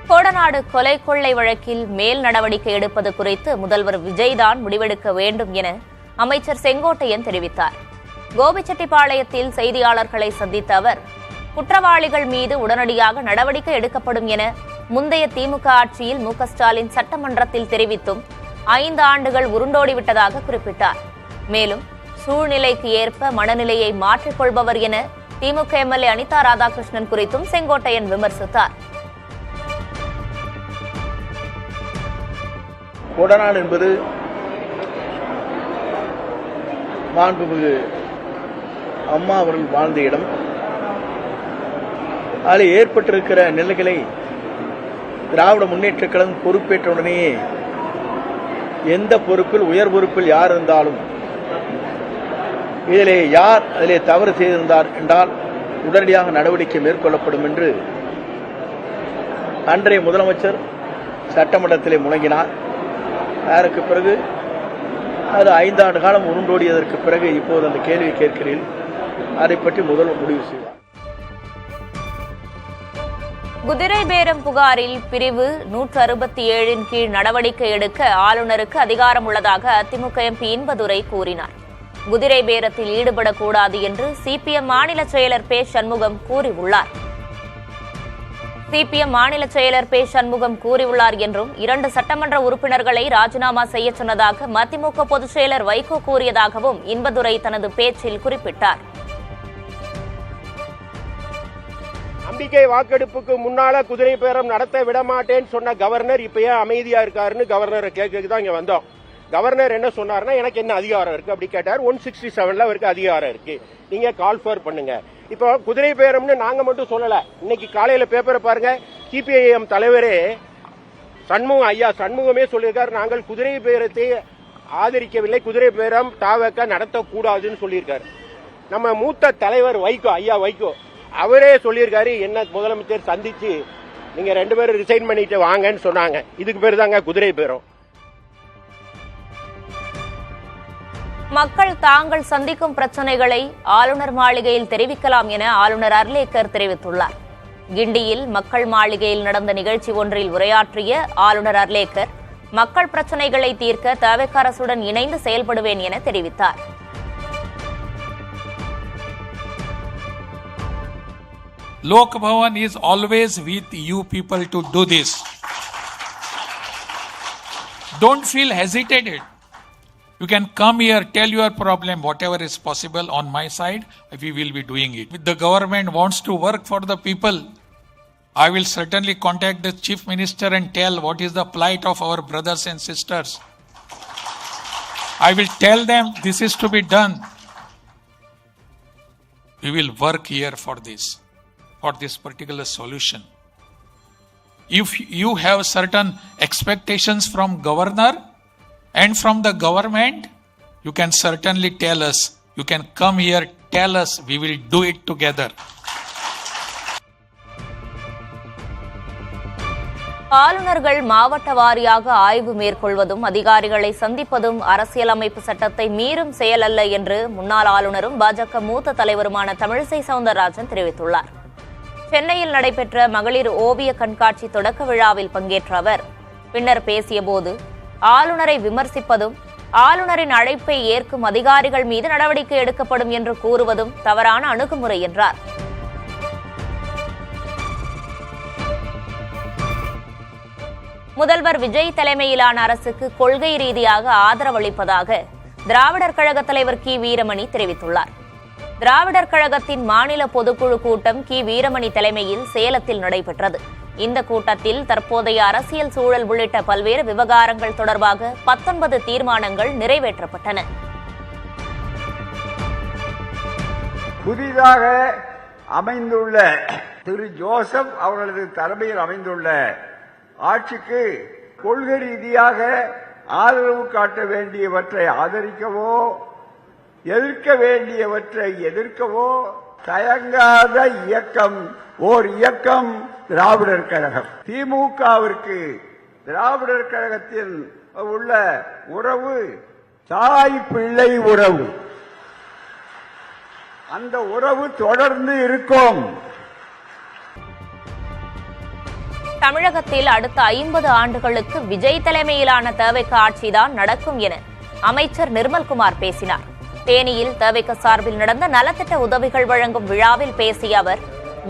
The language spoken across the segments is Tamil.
கோடநாடு கொலை கொள்ளை வழக்கில் மேல் நடவடிக்கை எடுப்பது குறித்து முதல்வர் விஜய்தான் முடிவெடுக்க வேண்டும் என அமைச்சர் செங்கோட்டையன் தெரிவித்தார். கோபிச்செட்டிப்பாளையத்தில் செய்தியாளர்களை சந்தித்த அவர், குற்றவாளிகள் மீது உடனடியாக நடவடிக்கை எடுக்கப்படும் என முந்தைய திமுக ஆட்சியில் மு க ஸ்டாலின் சட்டமன்றத்தில் தெரிவித்தும் 5 ஆண்டுகள் உருண்டோடிவிட்டதாக குறிப்பிட்டார். மேலும் சூழ்நிலைக்கு ஏற்ப மனநிலையை மாற்றிக்கொள்பவர் என திமுக எம்எல்ஏ அனிதா ராதாகிருஷ்ணன் குறித்தும் செங்கோட்டையன் விமர்சித்தார். கோடநாடு என்பது மாண்புமிகு அம்மா அவர்கள் வாழ்ந்த இடம். அதில் ஏற்பட்டிருக்கிற நிலைகளை திராவிட முன்னேற்றக் கழகம் பொறுப்பேற்றவுடனேயே எந்த பொறுப்பில் உயர் பொறுப்பில் யார் இருந்தாலும் இதிலே யார் அதிலே தவறு செய்திருந்தார் என்றால் உடனடியாக நடவடிக்கை மேற்கொள்ளப்படும் என்று அன்றைய முதலமைச்சர் சட்டமன்றத்திலே முழங்கினார். அதற்கு பிறகு அது 5 ஆண்டு காலம் உருண்டோடியதற்கு பிறகு இப்போது அந்த கேள்வியை கேட்கிறேன். அதை பற்றி முதல்வர் முடிவு செய்வார். குதிரை பேரம் புகாரில் பிரிவு 167 கீழ் நடவடிக்கை எடுக்க ஆளுநருக்கு அதிகாரம் உள்ளதாக அதிமுக எம்பி இன்பதுரை கூறினார். குதிரை பேரத்தில் ஈடுபடக்கூடாது என்று சிபிஎம் மாநில செயலர் பே சண்முகம் கூறியுள்ளார். சிபிஎம் மாநில செயலர் பே சண்முகம் கூறியுள்ளார் என்றும் 2 சட்டமன்ற உறுப்பினர்களை ராஜினாமா செய்ய சொன்னதாக மதிமுக பொதுச் செயலர் வைகோ கூறியதாகவும் இன்பதுரை தனது பேச்சில் குறிப்பிட்டார். நம்பிக்கை வாக்கெடுப்புக்கு முன்னால குதிரை பேரம் நடத்த விடமாட்டேன்னு சொன்ன கவர்னர் இப்ப ஏன் அமைதியா இருக்காருன்னு கவர்னரை கேட்க தான் இங்க வந்தோம். கவர்னர் என்ன சொன்னார்னா, எனக்கு என்ன அதிகாரம் இருக்கு அப்படி கேட்டார். 167 அவருக்கு அதிகாரம் இருக்கு, நீங்க கால் ஃபார் பண்ணுங்க. இப்போ குதிரை பேரம்னு நாங்க மட்டும் சொல்லல. இன்னைக்கு காலையில பேப்பரை பாருங்க, சிபிஐஎம் தலைவரே சண்முகமே சொல்லியிருக்காரு, நாங்கள் குதிரை பேரத்தை ஆதரிக்கவில்லை, குதிரை பேரம் தாவக்க நடத்தக்கூடாதுன்னு சொல்லியிருக்காரு. நம்ம மூத்த தலைவர் வைகோ அவரே சொல்லியிருக்காரு, என்ன முதலமைச்சர் சந்திச்சு நீங்க 2 பேரும் ரிசைன் பண்ணிட்டு வாங்கன்னு சொன்னாங்க. இதுக்கு பேர் தாங்க குதிரை பேரம். மக்கள் தாங்கள் சந்திக்கும் பிரச்சினைகளை ஆளுநர் மாளிகையில் தெரிவிக்கலாம் என ஆளுநர் அர்லேக்கர் தெரிவித்துள்ளார். கிண்டியில் மக்கள் மாளிகையில் நடந்த நிகழ்ச்சி ஒன்றில் உரையாற்றிய ஆளுநர் அர்லேக்கர், மக்கள் பிரச்சினைகளை தீர்க்க தவிக அரசுடன் இணைந்து செயல்படுவேன் என தெரிவித்தார். Lok Bhavan is always with you people to do this. Don't feel hesitated. You can come here, tell your problem, whatever is possible on my side, we will be doing it. If the government wants to work for the people, I will certainly contact the Chief Minister and tell what is the plight of our brothers and sisters. I will tell them this is to be done. We will work here for this particular solution. If you have certain expectations from governor and from the government, you can certainly tell us. You can come here, tell us, we will do it together. ஆளுநர்கள் மாவட்ட வாரியாக ஆய்வு மேற்கொள்வதும் அதிகாரிகளை சந்திப்பதும் அரசியலமைப்பு சட்டத்தை மீறும் செயல் அல்ல என்று முன்னாள் ஆளுநரும் பாஜக மூத்த தலைவருமான தமிழிசை சவுந்தரராஜன் தெரிவித்துள்ளார். சென்னையில் நடைபெற்ற மகளிர் ஓவிய கண்காட்சி தொடக்க விழாவில் பங்கேற்ற அவர் பின்னர் பேசியபோது, ஆளுநரை விமர்சிப்பதும் ஆளுநரின் அழைப்பை ஏற்கும் அதிகாரிகள் மீது நடவடிக்கை எடுக்கப்படும் என்று கூறுவதும் தவறான அணுகுமுறை என்றார். முதல்வர் விஜய் தலைமையிலான அரசுக்கு கொள்கை ரீதியாக ஆதரவளிப்பதாக திராவிடர் கழக தலைவர் கி வீரமணி தெரிவித்துள்ளார். திராவிடர் கழகத்தின் மாநில பொதுக்குழு கூட்டம் கி வீரமணி தலைமையில் சேலத்தில் நடைபெற்றது. இந்த கூட்டத்தில் தற்போதைய அரசியல் சூழல் உள்ளிட்ட பல்வேறு விவகாரங்கள் தொடர்பாக 19 தீர்மானங்கள் நிறைவேற்றப்பட்டன. புதிதாக அமைந்துள்ள திரு ஜோசப் அவர்களது தலைமையில் அமைந்துள்ள ஆட்சிக்கு கொள்கை ரீதியாக ஆதரவு காட்ட வேண்டியவற்றை ஆதரிக்கவோ, எதிர்க்க வேண்டியவற்றை எதிர்க்கவோ தயங்காத இயக்கம் ஓர் இயக்கம் திராவிடர் கழகம். திமுகவிற்கு திராவிடர் கழகத்தில் உள்ள உறவு தாய் பிள்ளை உறவு. அந்த உறவு தொடர்ந்து இருக்கும். தமிழகத்தில் அடுத்த 50 ஆண்டுகளுக்கு விஜய் தலைமையிலான தவிக ஆட்சிதான் நடக்கும் என அமைச்சர் நிர்மல்குமார் பேசினார். தேனியில் தவிக சார்பில் நடந்த நலத்திட்ட உதவிகள் வழங்கும் விழாவில் பேசிய அவர்,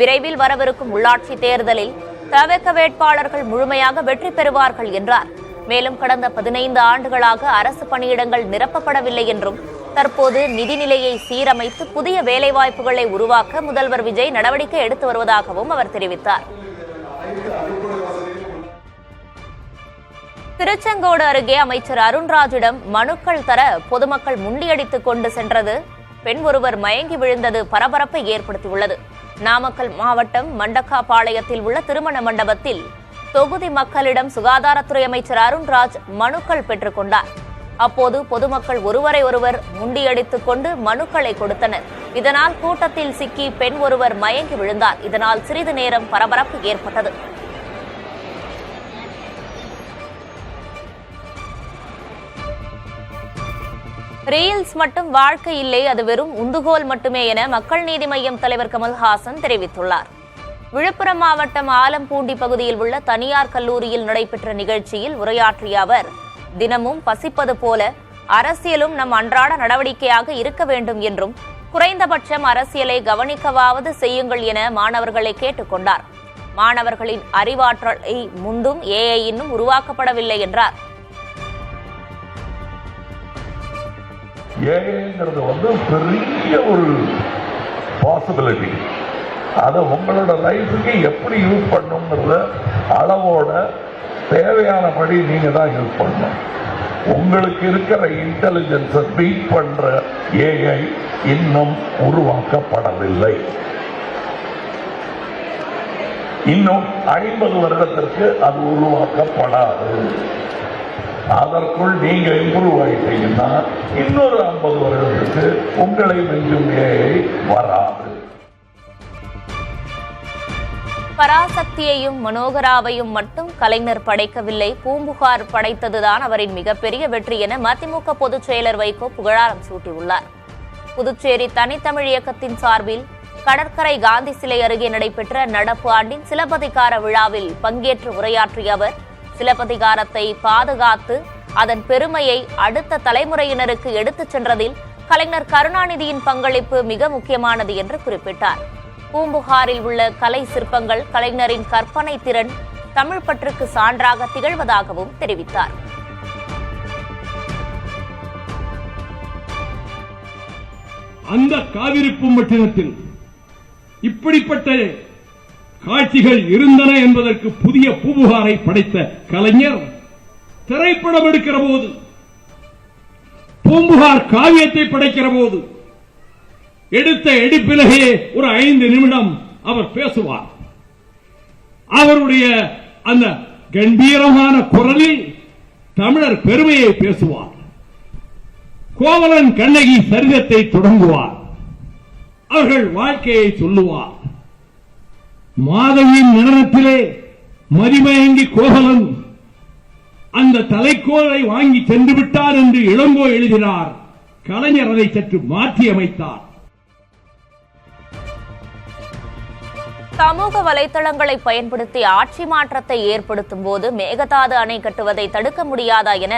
விரைவில் வரவிருக்கும் உள்ளாட்சி தேர்தலில் தவிக வேட்பாளர்கள் முழுமையாக வெற்றி பெறுவார்கள் என்றார். மேலும் கடந்த 15 ஆண்டுகளாக அரசு பணியிடங்கள் நிரப்பப்படவில்லை என்றும் தற்போது நிதிநிலையை சீரமைத்து புதிய வேலைவாய்ப்புகளை உருவாக்க முதல்வர் விஜய் நடவடிக்கை எடுத்து வருவதாகவும் அவர் தெரிவித்தார். திருச்செங்கோடு அருகே அமைச்சர் அருண்ராஜிடம் மனுக்கள் தர பொதுமக்கள் முண்டியடித்துக் கொண்டு சென்றது பெண் ஒருவர் மயங்கி விழுந்தது பரபரப்பை ஏற்படுத்தியுள்ளது. நாமக்கல் மாவட்டம் மண்டக்காபாளையத்தில் உள்ள திருமண மண்டபத்தில் தொகுதி மக்களிடம் சுகாதாரத்துறை அமைச்சர் அருண்ராஜ் மனுக்கள் பெற்றுக் கொண்டார். அப்போது பொதுமக்கள் ஒருவரை ஒருவர் முண்டியடித்துக் கொண்டு மனுக்களை கொடுத்தனர். இதனால் கூட்டத்தில் சிக்கி பெண் ஒருவர் மயங்கி விழுந்தார். இதனால் சிறிது நேரம் பரபரப்பு ஏற்பட்டது. ரீல்ஸ் மட்டும் வாழ்க்கை இல்லை, அது வெறும் உந்துகோல் மட்டுமே என மக்கள் நீதி மய்யம் தலைவர் கமல்ஹாசன் தெரிவித்துள்ளார். விழுப்புரம் மாவட்டம் ஆலம்பூண்டி பகுதியில் உள்ள தனியார் கல்லூரியில் நடைபெற்ற நிகழ்ச்சியில் உரையாற்றிய அவர், தினமும் பசிப்பது போல அரசியலும் நம் அன்றாட நடவடிக்கையாக இருக்க வேண்டும் என்றும் குறைந்தபட்சம் அரசியலை கவனிக்கவாவது செய்யுங்கள் என மாணவர்களை கேட்டுக் கொண்டார். மாணவர்களின் அறிவாற்றலை முந்தும் ஏஐ இன்னும் உருவாக்கப்படவில்லை என்றார். ஏஐங்கிறது பெரிய ஒரு பாசிபிலிட்டி. அதை உங்களோட லைஃபுக்கு எப்படி யூஸ் பண்ணுங்கிறத அளவோட தேவையானபடி நீங்க தான் யூஸ் பண்ணணும். உங்களுக்கு இருக்கிற இன்டெலிஜென்ஸை பீட் பண்ற ஏஐ இன்னும் உருவாக்கப்படவில்லை. இன்னும் 50 வருடத்திற்கு அது உருவாக்கப்படாது. அதற்குள் நீங்க இம்ப்ரூவ் ஆயிட்டீங்கன்னா இன்னொரு 50 வருடத்துக்கு உங்களை மிஞ்சும் ஏஐ வராது. பராசக்தியையும் மனோகராவையும் மட்டும் கலைஞர் படைக்கவில்லை, பூம்புகார் படைத்ததுதான் அவரின் மிகப்பெரிய வெற்றி என மதிமுக பொதுச் செயலர் வைகோ புகழாரம் சூட்டியுள்ளார். புதுச்சேரி தனித்தமிழ் இயக்கத்தின் சார்பில் கடற்கரை காந்தி சிலை அருகே நடைபெற்ற நடப்பு ஆண்டின் சிலப்பதிகார விழாவில் பங்கேற்று உரையாற்றிய அவர், சிலப்பதிகாரத்தை பாதுகாத்து அதன் பெருமையை அடுத்த தலைமுறையினருக்கு எடுத்துச் சென்றதில் கலைஞர் கருணாநிதியின் பங்களிப்பு மிக முக்கியமானது என்று குறிப்பிட்டார். பூம்புகாரில் உள்ள கலை சிற்பங்கள் கலைஞரின் கற்பனை திறன், தமிழ் பற்றுக்கு சான்றாக திகழ்வதாகவும் தெரிவித்தார். அந்த காவிரி பூம்பட்டினத்தில் இப்படிப்பட்ட காட்சிகள் இருந்தன என்பதற்கு புதிய பூம்புகாரை படைத்த கலைஞர் திரைப்படம் எடுக்கிற போது, பூம்புகார் காவியத்தை படைக்கிற போது எடுத்த எடுப்பிலேயே ஒரு 5 நிமிடம் அவர் பேசுவார். அவருடைய அந்த கம்பீரமான குரலில் தமிழர் பெருமையை பேசுவார். கோவலன் கண்ணகி சரிதத்தை தொடங்குவார். அவர்கள் வாழ்க்கையை சொல்லுவார். மாதவியின் நடனத்திலே மதிமயங்கி கோவலன் அந்த தலைக்கோலை வாங்கி சென்று விட்டார் என்று இளங்கோ எழுதினார். கலைஞர் அதை சற்று மாற்றி அமைத்தார். சமூக வலைதளங்களை பயன்படுத்தி ஆட்சி மாற்றத்தை ஏற்படுத்தும் போது மேகதாது அணை கட்டுவதை தடுக்க முடியாதா என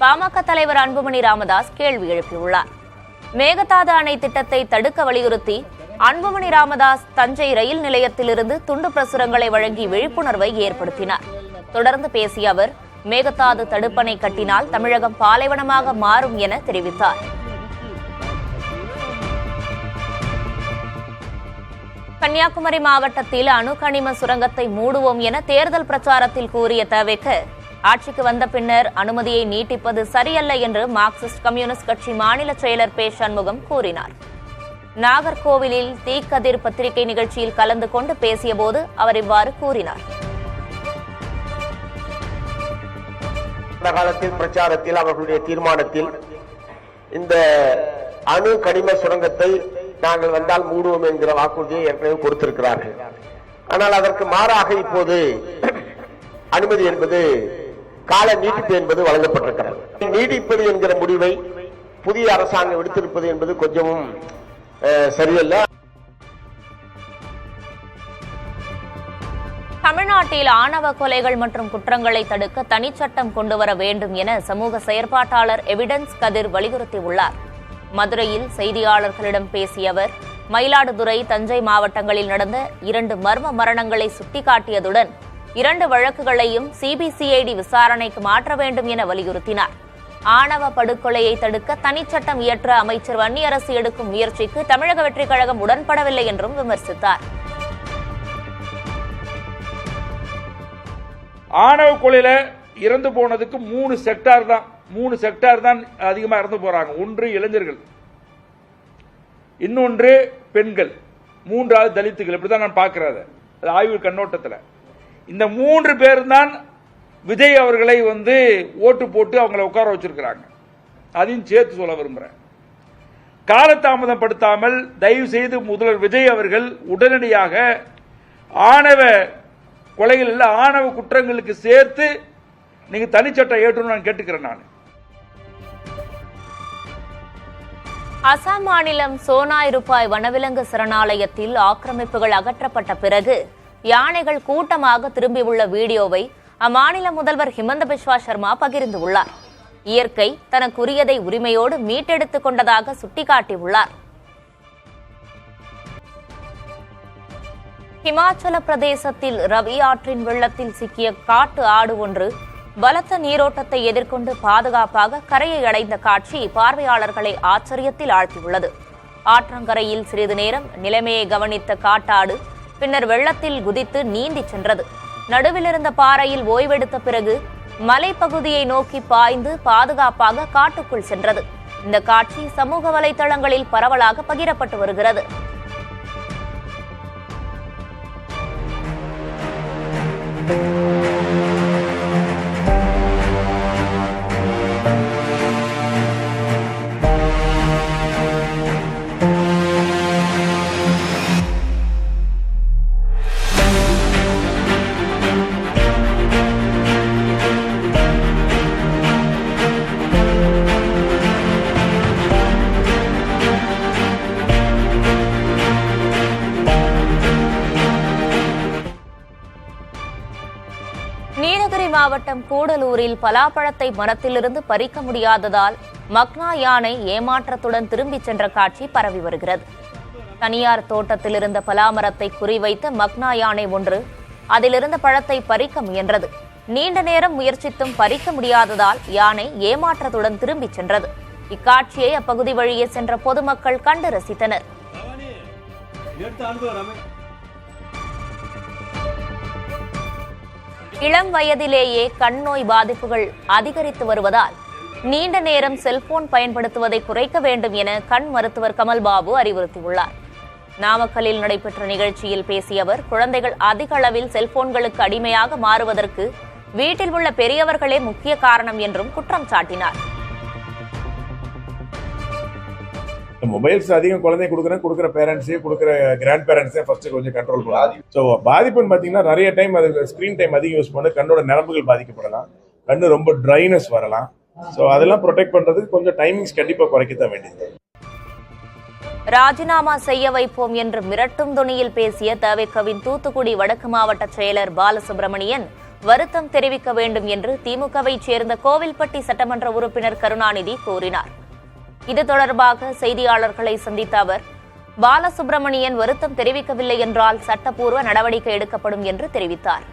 பாமக தலைவர் அன்புமணி ராமதாஸ் கேள்வி எழுப்பியுள்ளார். மேகதாது அணை திட்டத்தை தடுக்க வலியுறுத்தி அன்புமணி ராமதாஸ் தஞ்சை ரயில் நிலையத்திலிருந்து துண்டு பிரசுரங்களை வழங்கி விழிப்புணர்வை ஏற்படுத்தினார். தொடர்ந்து பேசிய அவர், மேகதாது தடுப்பணை கட்டினால் தமிழகம் பாலைவனமாக மாறும் என தெரிவித்தார். கன்னியாகுமரி மாவட்டத்தில் அணுக்கனிம சுரங்கத்தை மூடுவோம் என தேர்தல் பிரச்சாரத்தில் கூறிய தவிக, ஆட்சிக்கு வந்த பின்னர் அனுமதியை நீட்டிப்பது சரியல்ல என்று மார்க்சிஸ்ட் கம்யூனிஸ்ட் கட்சி மாநில செயலர் பே. சண்முகம் கூறினார். நாகர்கோவிலில் தீக்கதிர் பத்திரிகை நிகழ்ச்சியில் கலந்து கொண்டு பேசியபோது அவர் இவ்வாறு கூறினார். காலத்தில் பிரச்சாரத்தில் அவர்களுடைய தீர்மானத்தில் இந்த அணு கனிம சுரங்கத்தை நாங்கள் வந்தால் மூடுவோம் என்கிற வாக்குறுதியை ஏற்கனவே கொடுத்திருக்கிறார்கள். ஆனால் அதற்கு மாறாக இப்போது அனுமதி என்பது கால நீட்டிப்பு என்பது வழங்கப்பட்டிருக்கிறது. நீடிப்பது என்கிற முடிவை புதிய அரசாங்கம் எடுத்திருப்பது என்பது கொஞ்சமும் சரியல்ல. தமிழ்நாட்டில் ஆணவ கொலைகள் மற்றும் குற்றங்களை தடுக்க தனிச்சட்டம் கொண்டுவர வேண்டும் என சமூக செயற்பாட்டாளர் எவிடன்ஸ் கதிர் வலியுறுத்தியுள்ளார். மதுரையில் செய்தியாளர்களிடம் பேசிய அவர், மயிலாடுதுறை, தஞ்சை மாவட்டங்களில் நடந்த 2 மர்ம மரணங்களை சுட்டிக்காட்டியதுடன் 2 வழக்குகளையும் சிபிசிஐடி விசாரணைக்கு மாற்ற வேண்டும் என வலியுறுத்தினார். ஆணவ படுகொலையை தடுக்க தனிச்சட்டம் இயற்ற அமைச்சர் வன்னியரசு எடுக்கும் முயற்சிக்கு தமிழக வெற்றிக் கழகம் உடன்படவில்லை என்றும் விமர்சித்தார். ஆணவ கொலையில இறந்து போனதுக்கு 3 செக்டார் தான் அதிகமா இறந்து போறாங்க. ஒன்று இளைஞர்கள், இன்னொன்று பெண்கள், 3வது தலித்துகள். இப்படிதான் நான் பார்க்கிறேன் ஆய்வு கண்ணோட்டத்தில். இந்த 3 பேர் தான் விஜய் அவர்களை ஓட்டு போட்டு அவங்களை உட்கார வச்சிருக்கிறாங்க. அதையும் சேர்த்து சொல்ல விரும்புகிறேன். காலதாமதம் படுத்தாமல் தயவு செய்து முதல்வர் விஜய் அவர்கள் உடனடியாக ஆணவ கொலைகள் இல்ல ஆணவ குற்றங்களுக்கு சேர்த்து நீங்க தனிச்சட்டம் ஏற்றணும் நான் கேட்டுக்கிறேன். நான் அசாம் மாநிலம் சோனாய் ரூபாய் வனவிலங்கு சரணாலயத்தில் ஆக்கிரமிப்புகள் அகற்றப்பட்ட பிறகு யானைகள் கூட்டமாக திரும்பியுள்ள வீடியோவை அம்மாநில முதல்வர் ஹிமந்த பிஸ்வா சர்மா பகிர்ந்துள்ளார். இயற்கை தனக்குரியதை உரிமையோடு மீட்டெடுத்துக் கொண்டதாக சுட்டிக்காட்டியுள்ளார். ஹிமாச்சல பிரதேசத்தில் ரவி ஆற்றின் வெள்ளத்தில் சிக்கிய காட்டு ஆடு ஒன்று பலத்த நீரோட்டத்தை எதிர்கொண்டு பாதுகாப்பாக கரையை அடைந்த காட்சி பார்வையாளர்களை ஆச்சரியத்தில் ஆழ்த்தியுள்ளது. ஆற்றங்கரையில் சிறிது நேரம் நிலைமையை கவனித்த காட்டாடு பின்னர் வெள்ளத்தில் குதித்து நீந்தி சென்றது. நடுவில் இருந்த பாறையில் ஓய்வெடுத்த பிறகு மலைப்பகுதியை நோக்கி பாய்ந்து பாதுகாப்பாக காட்டுக்குள் சென்றது. இந்த காட்சி சமூக வலைதளங்களில் பரவலாக பகிரப்பட்டு வருகிறது. நீலகிரி மாவட்டம் கூடலூரில் பலாப்பழத்தை மரத்திலிருந்து பறிக்க முடியாததால் மக்னா யானை ஏமாற்றத்துடன் திரும்பிச் சென்ற காட்சி பரவி வருகிறது. தனியார் தோட்டத்தில் இருந்த பலாமரத்தை குறிவைத்த மக்னா யானை ஒன்று அதிலிருந்த பழத்தை பறிக்க முயன்றது. நீண்ட நேரம் முயற்சித்தும் பறிக்க முடியாததால் யானை ஏமாற்றத்துடன் திரும்பிச் சென்றது. இக்காட்சியை அப்பகுதி வழியே சென்ற பொதுமக்கள் கண்டு ரசித்தனர். இளம் வயதிலேயே கண் நோய் பாதிப்புகள் அதிகரித்து வருவதால் நீண்ட நேரம் செல்போன் பயன்படுத்துவதை குறைக்க வேண்டும் என கண் மருத்துவர் கமல்பாபு அறிவுறுத்தியுள்ளார். நாமக்கல்லில் நடைபெற்ற நிகழ்ச்சியில் பேசிய அவர், குழந்தைகள் அதிக அளவில் செல்போன்களுக்கு அடிமையாக மாறுவதற்கு வீட்டில் உள்ள பெரியவர்களே முக்கிய காரணம் என்றும் குற்றம் சாட்டினார். மொபைல்ஸ் அதிகம் குழந்தை கொடுக்குற பேரண்ட்ஸே கொடுக்குற கிராண்ட் பேரண்ட்ஸே ஃபர்ஸ்ட் கொஞ்சம் கண்ட்ரோல் பண்ணலாம். ஸோ பாதிப்புன்னு பார்த்தீங்கன்னா நிறைய டைம் அது ஸ்கிரீன் டைம் அதிகம் யூஸ் பண்ண கண்ணோட நரம்புகள் பாதிக்கப்படலாம், கண்ணு ரொம்ப ட்ரைனஸ் வரலாம். ஸோ அதெல்லாம் ப்ரொடெக்ட் பண்றதுக்கு கொஞ்சம் டைமிங்ஸ் கண்டிப்பாக குறைக்கத்தான் வேண்டியது. ராஜினாமா செய்ய வைப்போம் என்று மிரட்டும் துணியில் பேசிய தவிகவின் தூத்துக்குடி வடக்கு மாவட்ட செயலர் பாலசுப்ரமணியன் வருத்தம் தெரிவிக்க வேண்டும் என்று திமுகவை சேர்ந்த கோவில்பட்டி சட்டமன்ற உறுப்பினர் கருணாநிதி கூறினார். இது தொடர்பாக செய்தியாளர்களை சந்தித்த அவர், பாலசுப்ரமணியன் வருத்தம் தெரிவிக்கவில்லை என்றால் சட்டப்பூர்வ நடவடிக்கை எடுக்கப்படும் என்று தெரிவித்தார்.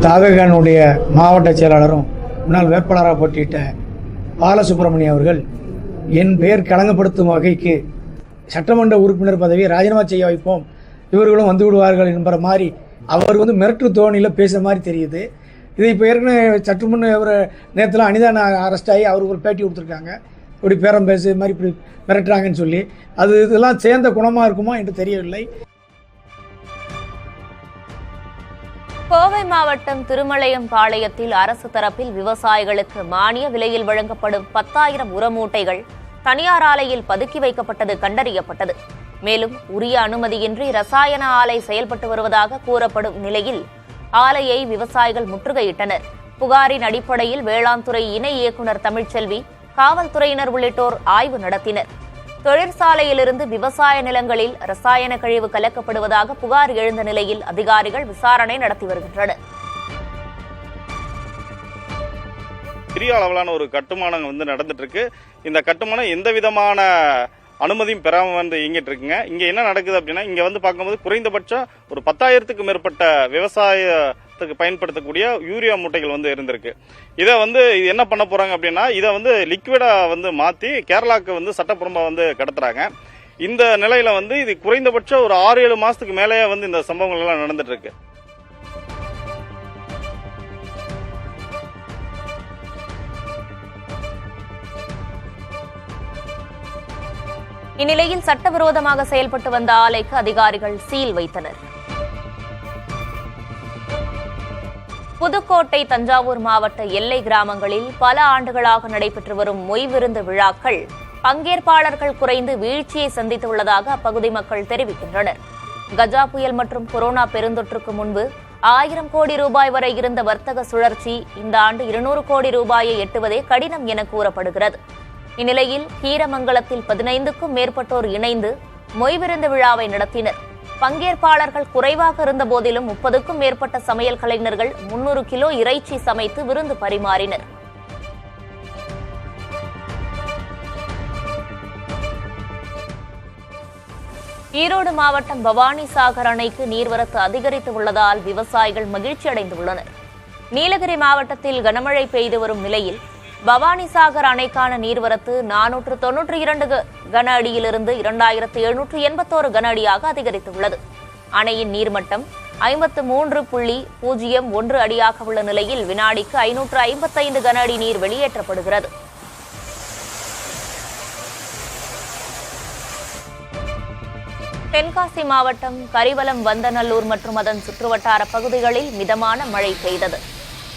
தவிகனுடைய மாவட்ட செயலாளரும் முன்னாள் வேட்பாளராக போட்டியிட்ட பாலசுப்ரமணியன் அவர்கள் என் பெயர் களங்கப்படுத்தும் வகைக்கு சட்டமன்ற உறுப்பினர் பதவியை ராஜினாமா செய்ய வைப்போம், இவர்களும் வந்து விடுவார்கள் என்பற மாதிரி அவர் மிரட்டு தோணியில் பேசுகிற மாதிரி தெரியுது. இது இப்போ ஏற்கனவே சற்று முன் ஒரு நேரத்தில் அனிதா அரெஸ்ட் ஆகி அவருக்கு ஒரு பேட்டி கொடுத்துருக்காங்க. இப்படி பேரம் பேசு மாதிரி இப்படி மிரட்டுறாங்கன்னு சொல்லி இதெல்லாம் சேர்ந்த குணமாக இருக்குமா என்று தெரியவில்லை. கோவை மாவட்டம் திருமலையம்பாளையத்தில் அரசு தரப்பில் விவசாயிகளுக்கு மானிய விலையில் வழங்கப்படும் 10,000 உர மூட்டைகள் தனியார் ஆலையில் பதுக்கி வைக்கப்பட்டது கண்டறியப்பட்டது. மேலும் உரிய அனுமதியின்றி ரசாயன ஆலை செயல்பட்டு வருவதாக கூறப்படும் நிலையில் ஆலையை விவசாயிகள் முற்றுகையிட்டனர். புகாரின் அடிப்படையில் வேளாண் துறை இணை இயக்குநர் தமிழ்ச்செல்வி, காவல்துறையினர் உள்ளிட்டோர் ஆய்வு நடத்தினர். தொழிற்சாலையிலிருந்து விவசாய நிலங்களில் ரசாயன கழிவு கலக்கப்படுவதாக புகார் எழுந்த நிலையில் அதிகாரிகள் விசாரணை நடத்தி வருகின்றனர். பெரிய அளவிலான ஒரு கட்டுமானம் நடந்துட்டு இருக்கு. இந்த கட்டுமானம் எந்த விதமான அனுமதியும் பெறாம இயங்கிட்டு இருக்குங்க. இங்க என்ன நடக்குது அப்படின்னா, இங்க பார்க்கும்போது குறைந்தபட்சம் ஒரு 10,000க்கும் மேற்பட்ட விவசாயத்துக்கு பயன்படுத்தக்கூடிய யூரியா மூட்டைகள் இருந்திருக்கு. இதை இது என்ன பண்ண போறாங்க அப்படின்னா, இதை லிக்விடா மாத்தி கேரளாக்கு சட்டப்பூர்வமா கடத்துறாங்க. இந்த நிலையில இது குறைந்தபட்சம் ஒரு 6-7 மாசத்துக்கு மேலேயே இந்த சம்பவங்கள் எல்லாம் நடந்துட்டு இருக்கு. இந்நிலையில் சட்டவிரோதமாக செயல்பட்டு வந்த ஆலைக்கு அதிகாரிகள் சீல் வைத்தனர். புதுக்கோட்டை, தஞ்சாவூர் மாவட்ட எல்லை கிராமங்களில் பல ஆண்டுகளாக நடைபெற்று வரும் மொய் விருந்து விழாக்கள் பங்கேற்பாளர்கள் குறைந்து வீழ்ச்சியை சந்தித்துள்ளதாக அப்பகுதி மக்கள் தெரிவிக்கின்றனர். கஜா புயல் மற்றும் கொரோனா பெருந்தொற்றுக்கு முன்பு 1000 கோடி ரூபாய் வரை இருந்த வர்த்தக சுழற்சி இந்த ஆண்டு 200 கோடி ரூபாயை எட்டுவதே கடினம் என கூறப்படுகிறது. இந்நிலையில் கீரமங்கலத்தில் 15க்கும் மேற்பட்டோர் இணைந்து மொய் விருந்து விழாவை நடத்தினர். பங்கேற்பாளர்கள் குறைவாக இருந்த போதிலும் 30க்கும் மேற்பட்ட சமையல் கலைஞர்கள் 300 கிலோ இறைச்சி சமைத்து விருந்து பரிமாறினர். ஈரோடு மாவட்டம் பவானிசாகர் அணைக்கு நீர்வரத்து அதிகரித்து உள்ளதால் விவசாயிகள் மகிழ்ச்சி அடைந்துள்ளனர். நீலகிரி மாவட்டத்தில் கனமழை பெய்து வரும் நிலையில் பவானிசாகர் அணைக்கான நீர்வரத்து 492 கன அடியிலிருந்து 2781 கன அடியாக அதிகரித்துள்ளது. அணையின் நீர்மட்டம் 53.01 அடியாக உள்ள நிலையில் வினாடிக்கு 555 கன அடி நீர் வெளியேற்றப்படுகிறது. தென்காசி மாவட்டம் கரிவலம், வந்தநல்லூர் மற்றும் அதன் சுற்றுவட்டார பகுதிகளில் மிதமான மழை பெய்தது.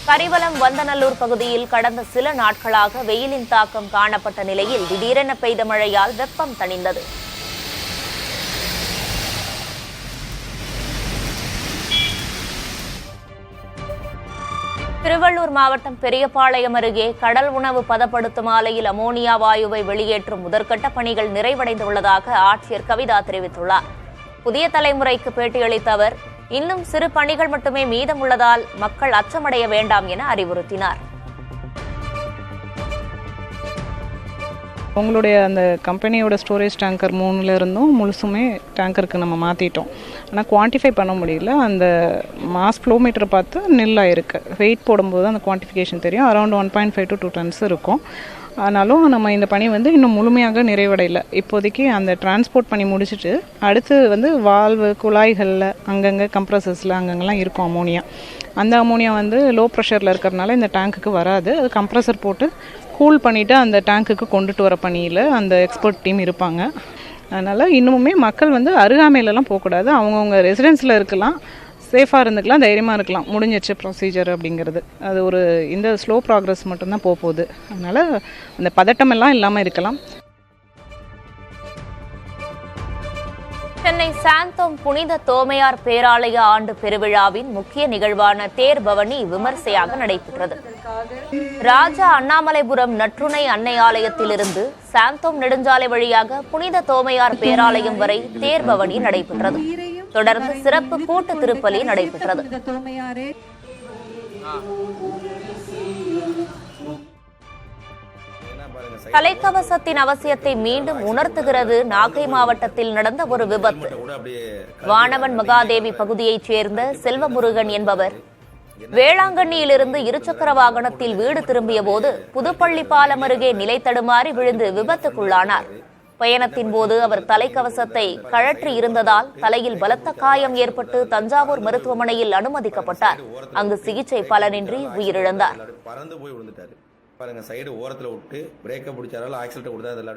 கரிவலம், வந்தநல்லூர் பகுதியில் கடந்த சில நாட்களாக வெயிலின் தாக்கம் காணப்பட்ட நிலையில் திடீரென பெய்த மழையால் வெப்பம் தணிந்தது. திருவள்ளூர் மாவட்டம் பெரியபாளையம் அருகே கடல் உணவு பதப்படுத்தும் ஆலையில் அமோனியா வாயுவை வெளியேற்றும் முதற்கட்ட பணிகள் நிறைவடைந்துள்ளதாக ஆட்சியர் கவிதா தெரிவித்துள்ளார். புதிய தலைமுறைக்கு பேட்டியளித்த அவர், இன்னும் சிறு பணிகள் மட்டுமே மீதம் உள்ளதால் மக்கள் அச்சமடைய வேண்டாம் என அறிவுறுத்தினார். உங்களுடைய அந்த கம்பெனியோட ஸ்டோரேஜ் டேங்கர் 3ல இருந்தும் முழுசுமே டேங்கருக்கு நம்ம மாற்றிட்டோம். ஆனால் குவான்டிஃபை பண்ண முடியல. அந்த மாஸ் ஃப்ளோமீட்டர் பார்த்து நில்லாக இருக்குது. வெயிட் போடும்போது அந்த குவான்டிஃபிகேஷன் தெரியும். அரௌண்ட் 1.5 to 2 tons இருக்கும். ஆனாலும் நம்ம இந்த பணி இன்னும் முழுமையாக நிறைவடையலை. இப்போதைக்கு அந்த டிரான்ஸ்போர்ட் பண்ணி முடிச்சுட்டு அடுத்து வால்வு, குழாய்களில் அங்கங்கே கம்ப்ரஸர்ஸில் அங்கங்கெல்லாம் இருக்கும் அமோனியா. அந்த அமோனியா லோ ப்ரெஷரில் இருக்கிறதுனால இந்த டேங்க்குக்கு வராது. அது கம்ப்ரஸர் போட்டு கூல் பண்ணிவிட்டு அந்த டேங்க்குக்கு கொண்டுட்டு வர பணியில் அந்த எக்ஸ்பர்ட் டீம் இருப்பாங்க. அதனால் இன்னுமே மக்கள் அருகாமையிலலாம் போகக்கூடாது. அவங்கவுங்க ரெசிடென்ஸில் இருக்கலாம், சேஃபாக இருந்துக்கலாம், தைரியமாக இருக்கலாம். முடிஞ்சிச்சு ப்ரொசீஜர் அப்படிங்கிறது. அது இந்த ஸ்லோ ப்ராக்ரஸ் மட்டும்தான் போகுது. அதனால் அந்த பதட்டமெல்லாம் இல்லாமல் இருக்கலாம். சென்னை சாந்தோம் புனித தோமையார் பேராலய ஆண்டு பெருவிழாவின் முக்கிய நிகழ்வான தேர் பவனி விமர்சையாக நடைபெற்றது. ராஜா அண்ணாமலைபுரம் நற்றுணை அன்னை ஆலயத்திலிருந்து சாந்தோம் நெடுஞ்சாலை வழியாக புனித தோமையார் பேராலயம் வரை தேர் பவனி நடைபெற்றது. தொடர்ந்து சிறப்பு கூட்டு திருப்பலி நடைபெற்றது. தலைக்கவசத்தின் அவசியத்தை மீண்டும் உணர்த்துகிறது நாகை மாவட்டத்தில் நடந்த ஒரு விபத்து. வானவன் மகாதேவி பகுதியைச் சேர்ந்த செல்வமுருகன் என்பவர் வேளாங்கண்ணியிலிருந்து இருசக்கர வாகனத்தில் வீடு திரும்பிய போது புதுப்பள்ளி பாலம் அருகே நிலை தடுமாறி விழுந்து விபத்துக்குள்ளானார். பயணத்தின் போது அவர் தலைக்கவசத்தை கழற்றி இருந்ததால் தலையில் பலத்த காயம் ஏற்பட்டு தஞ்சாவூர் மருத்துவமனையில் அனுமதிக்கப்பட்டார். அங்கு சிகிச்சை பலனின்றி உயிரிழந்தார். பாருங்க, சைடு ஓரத்தில் விட்டு பிரேக்கை பிடிச்சாரால ஆக்சிலேட்டர் கொடுத்தா அதில்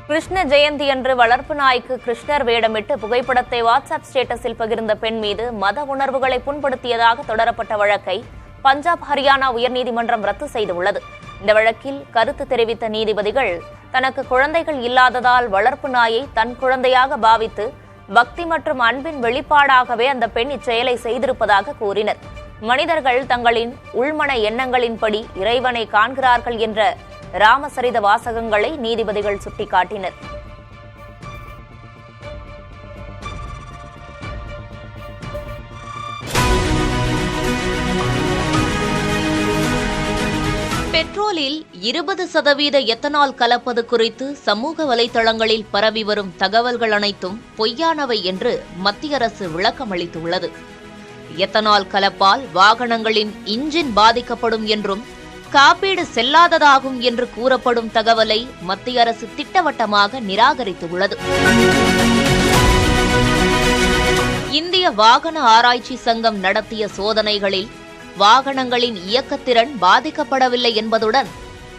கிருஷ்ண ஜெயந்தி அன்று வளர்ப்பு நாய்க்கு கிருஷ்ணர் வேடமிட்டு புகைப்படத்தை வாட்ஸ்அப் ஸ்டேட்டஸில் பகிர்ந்த பெண் மீது மத உணர்வுகளை புண்படுத்தியதாக தொடரப்பட்ட வழக்கை பஞ்சாப், ஹரியானா உயர்நீதிமன்றம் ரத்து செய்துள்ளது. இந்த வழக்கில் கருத்து தெரிவித்த நீதிபதிகள், தனக்கு குழந்தைகள் இல்லாததால் வளர்ப்பு நாயை தன் குழந்தையாக பாவித்து பக்தி மற்றும் அன்பின் வெளிப்பாடாகவே அந்த பெண் இச்செயலை செய்திருப்பதாக கூறினர். மனிதர்கள் தங்களின் உள்மன எண்ணங்களின்படி இறைவனை காண்கிறார்கள் என்ற ராமசரித வாசகங்களை நீதிபதிகள் சுட்டிக்காட்டினர். பெட்ரோலில் 20% எத்தனால் கலப்பது குறித்து சமூக வலைதளங்களில் பரவி வரும் தகவல்கள் அனைத்தும் பொய்யானவை என்று மத்திய அரசு விளக்கமளித்துள்ளது. எத்தனால் கலப்பால் வாகனங்களின் இன்ஜின் பாதிக்கப்படும் என்றும் காப்பீடு செல்லாததாகும் என்று கூறப்படும் தகவலை மத்திய அரசு திட்டவட்டமாக நிராகரித்துள்ளது. இந்திய வாகன ஆராய்ச்சி சங்கம் நடத்திய சோதனைகளில் வாகனங்களின் இயக்கத்திறன் பாதிக்கப்படவில்லை என்பதுடன்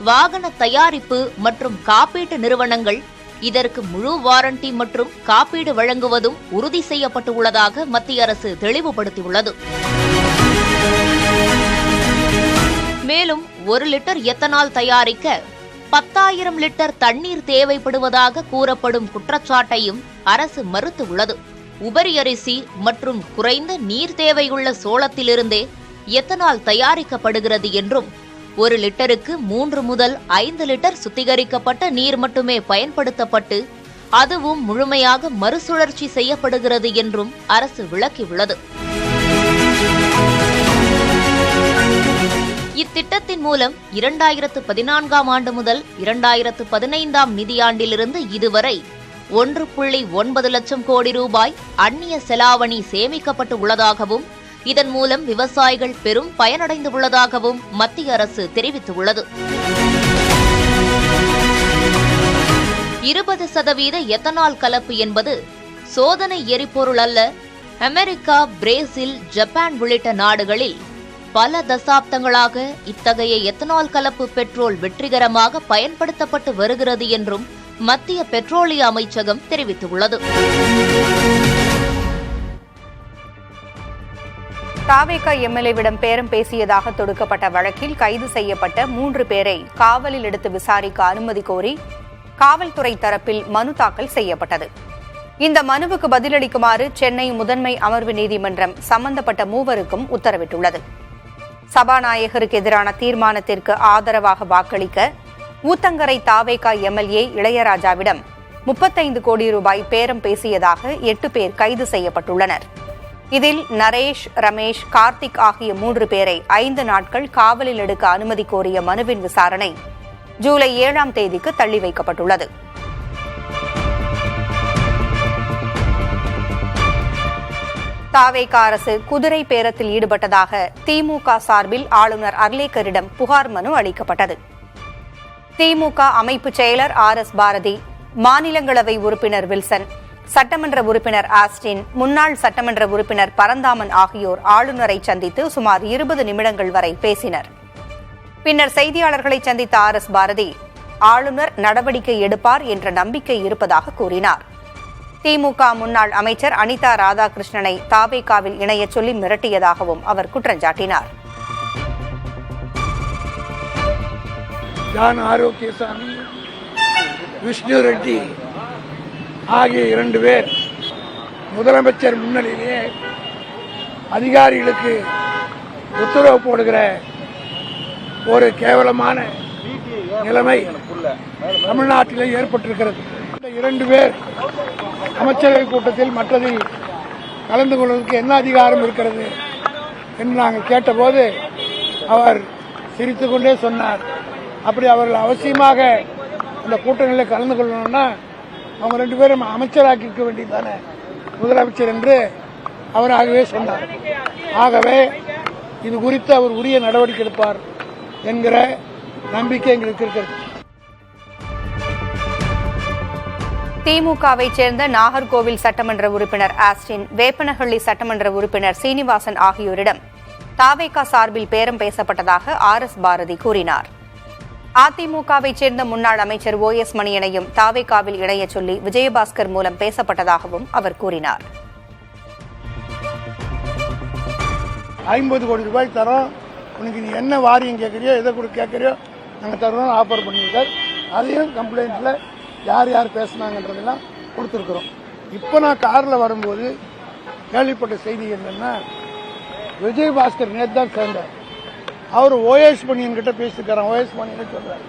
வாகன தயாரிப்பு மற்றும் காப்பீட்டு நிறுவனங்கள் இதற்கு முழு வாரண்டி மற்றும் காப்பீடு வழங்குவதும் உறுதி செய்யப்பட்டுள்ளதாக மத்திய அரசு தெளிவுபடுத்தியுள்ளது. மேலும் 1 லிட்டர் எத்தனால் தயாரிக்க 10,000 லிட்டர் தண்ணீர் தேவைப்படுவதாக கூறப்படும் குற்றச்சாட்டையும் அரசு மறுத்துள்ளது. உபரி அரிசி மற்றும் குறைந்த நீர் தேவையுள்ள சோளத்திலிருந்தே எத்தனால் தயாரிக்கப்படுகிறது என்றும் 1 லிட்டருக்கு 3 முதல் 5 லிட்டர் சுத்திகரிக்கப்பட்ட நீர் மட்டுமே பயன்படுத்தப்பட்டு அதுவும் முழுமையாக மறுசுழற்சி செய்யப்படுகிறது என்றும் அரசு விளக்கியுள்ளது. இத்திட்டத்தின் மூலம் 2014ஆம் ஆண்டு முதல் 2015ஆம் நிதியாண்டிலிருந்து இதுவரை 1.9 லட்சம் கோடி ரூபாய் அந்நிய செலாவணி சேமிக்கப்பட்டு உள்ளதாகவும் இதன் மூலம் விவசாயிகள் பெரும் பயனடைந்துள்ளதாகவும் மத்திய அரசு தெரிவித்துள்ளது. 20% எத்தனால் கலப்பு என்பது சோதனை எரிபொருள் அல்ல. அமெரிக்கா, பிரேசில், ஜப்பான் உள்ளிட்ட நாடுகளில் பல தசாப்தங்களாக இத்தகைய எத்தனால் கலப்பு பெட்ரோல் வெற்றிகரமாக பயன்படுத்தப்பட்டு வருகிறது என்றும் மத்திய பெட்ரோலிய அமைச்சகம் தெரிவித்துள்ளது. தாவேகா எம்எல்ஏவிடம் பேரம் பேசியதாக தொடுக்கப்பட்ட வழக்கில் கைது செய்யப்பட்ட 3 பேரை காவலில் எடுத்து விசாரிக்க அனுமதி கோரி காவல்துறை தரப்பில் மனு தாக்கல் செய்யப்பட்டது. இந்த மனுவுக்கு பதிலளிக்குமாறு சென்னை முதன்மை அமர்வு நீதிமன்றம் சம்பந்தப்பட்ட 3 உத்தரவிட்டுள்ளது. சபாநாயகருக்கு எதிரான தீர்மானத்திற்கு ஆதரவாக வாக்களிக்க ஊத்தங்கரை தாவேகா எம்எல்ஏ இளையராஜாவிடம் 35 கோடி ரூபாய் பேரம் பேசியதாக 8 பேர் கைது செய்யப்பட்டுள்ளனர். இதில் நரேஷ், ரமேஷ், கார்த்திக் ஆகிய 3 பேரை 5 நாட்கள் காவலில் எடுக்க அனுமதி கோரிய மனுவின் விசாரணை ஜூலை 7ஆம் தேதிக்கு தள்ளி வைக்கப்பட்டுள்ளது. தாவேகா அரசு குதிரை பேரத்தில் ஈடுபட்டதாக திமுக சார்பில் ஆளுநர் அர்லேக்கரிடம் புகார் மனு அளிக்கப்பட்டது. திமுக அமைப்பு செயலர் RS பாரதி, மாநிலங்களவை உறுப்பினர் வில்சன், சட்டமன்ற உறுப்பினர் ஆஸ்டின், முன்னாள் சட்டமன்ற உறுப்பினர் பரந்தாமன் ஆகியோர் ஆளுநரை சந்தித்து சுமார் 20 நிமிடங்கள் வரை பேசினர். பின்னர் செய்தியாளர்களை சந்தித்த RS பாரதி ஆளுநர் நடவடிக்கை எடுப்பார் என்ற நம்பிக்கை இருப்பதாக கூறினார். திமுக முன்னாள் அமைச்சர் அனிதா ராதாகிருஷ்ணனை தாவேகாவில் இணைய சொல்லி மிரட்டியதாகவும் அவர் குற்றஞ்சாட்டினார். ஜான் ஆரோக்கியசாமி, விஷ்ணு ரெட்டி ஆகிய 2 பேர் முதலமைச்சர் முன்னிலையிலே அதிகாரிகளுக்கு உத்தரவு போடுகிற ஒரு கேவலமான நிலைமை தமிழ்நாட்டிலே ஏற்பட்டிருக்கிறது. இந்த 2 பேர் அமைச்சரவை கூட்டத்தில் மற்றதில் கலந்து கொள்வதற்கு என்ன அதிகாரம் இருக்கிறது என்று நாங்கள் கேட்டபோது அவர் சிரித்துக்கொண்டே சொன்னார், அப்படி அவர்கள் அவசியமாக இந்த கூட்டங்களில் கலந்து கொள்ளணும்னா அவங்க 2 பேரும் அமைச்சராக்கிக்க வேண்டியதானே முதலமைச்சர் என்று அவராகவே சொன்னார். ஆகவே இது குறித்து அவர் உரிய நடவடிக்கை எடுப்பார் என்கிற நம்பிக்கை எங்களுக்கு இருக்கிறது. திமுகவை சேர்ந்த நாகர்கோவில் சட்டமன்ற உறுப்பினர் ஆஸ்டின், வேப்பனஹள்ளி சட்டமன்ற உறுப்பினர் சீனிவாசன் ஆகியோரிடம் தாவேகா சார்பில் பேரம் பேசப்பட்டதாக RS பாரதி கூறினார். அதிமுகவை சேர்ந்த முன்னாள் அமைச்சர் OS மணியனையும் தாவேகாவில் இணைய சொல்லி விஜயபாஸ்கர் மூலம் பேசப்பட்டதாகவும் அவர் கூறினார். 50 கோடி ரூபாய் தரோம், உனக்கு நீ என்ன வாரியம் கேட்கறியோ எதை கூட கேட்கறியோ நாங்கள் தரோம் ஆஃபர் பண்ணியிருக்கார். அதையும் கம்ப்ளைண்ட்ல யார் யார் பேசினாங்கன்றதெல்லாம் கொடுத்துருக்குறோம். இப்போ நான் காரில் வரும்போது கேள்விப்பட்ட செய்தி என்னன்னா, விஜயபாஸ்கர் நேற்று தான் சேர்ந்தார். அவர் ஓஎஸ் மணியன் கிட்ட பேசியிருக்காரு. ஓஎஸ் மணியன் சொல்றாரு,